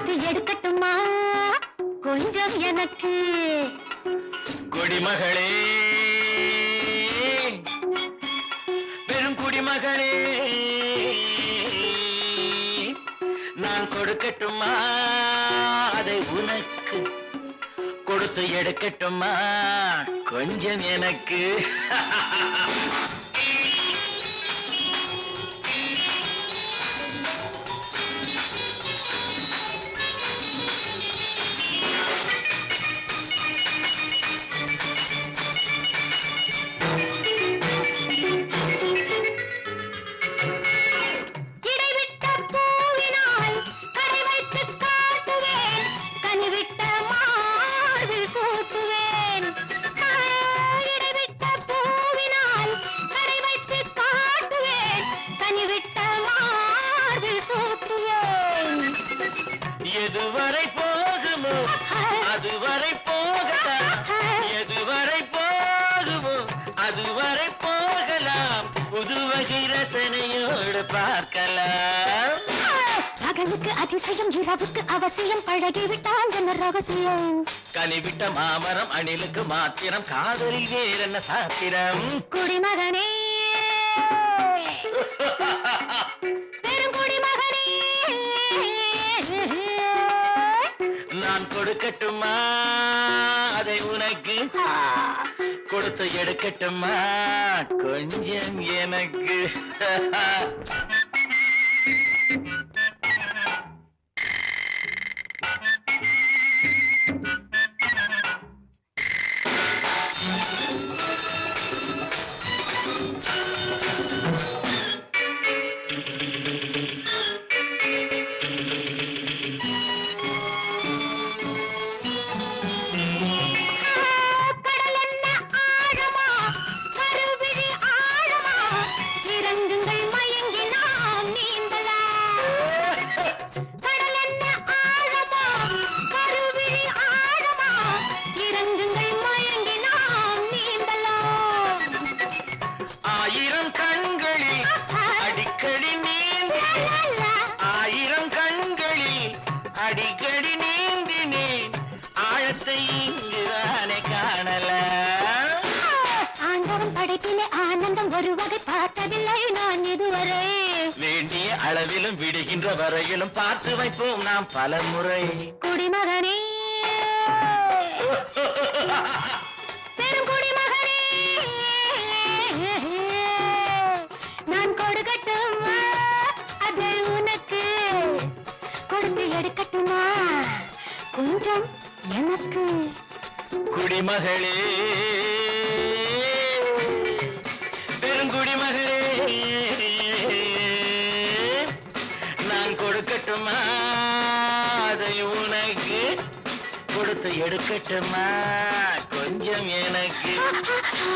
கொடுத்து எடுக்கட்டுமா கொஞ்சம் எனக்கு குடிமகளே பெரும் குடிமகளே நான் கொடுக்கட்டுமா அதை உனக்கு கொடுத்து எடுக்கட்டுமா கொஞ்சம் எனக்கு எதுவரை போகுமோ அதுவரை போகலாம் எதுவரை போகுமோ அதுவரை போகலாம் புதுவகை ரசனையோடு பார்க்கலாம் பகலுக்கு அதிசயம் இரவுக்கு அவசியம் பழகிவிட்டால் என்ன ரகசியம் கனிவிட்ட மாமரம் அணிலுக்கு மாத்திரம் காதலில் வேறென்ன சாத்திரம் குடிமகனே நான் கொடுக்கட்டுமா அதை உனக்கு கொடுத்து எடுக்கட்டுமா கொஞ்சம் எனக்கு ஆயிரம் கண்களில் அடிக்கடி நீந்தினேன் ஆழத்தை இங்குதானே காணல ஆண்டவன் படைப்பிலே ஆனந்தம் ஒரு வகை பார்த்ததில்லை நான் இதுவரை வேண்டிய அளவிலும் விடுகின்ற வரையிலும் பார்த்து வைப்போம் நாம் பல முறை குடிமகனே பெரும் குடிமகனே நான் கொடுக்கட்டுமா அதை உனக்கு கொடுத்து எடுக்கட்டுமா கொஞ்சம் எனக்கு குடிமகளே பெருங்குடிமகளே நான் கொடுக்கட்டுமா அதை உனக்கு கொடுத்து எடுக்கட்டுமா கொஞ்சம் எனக்கு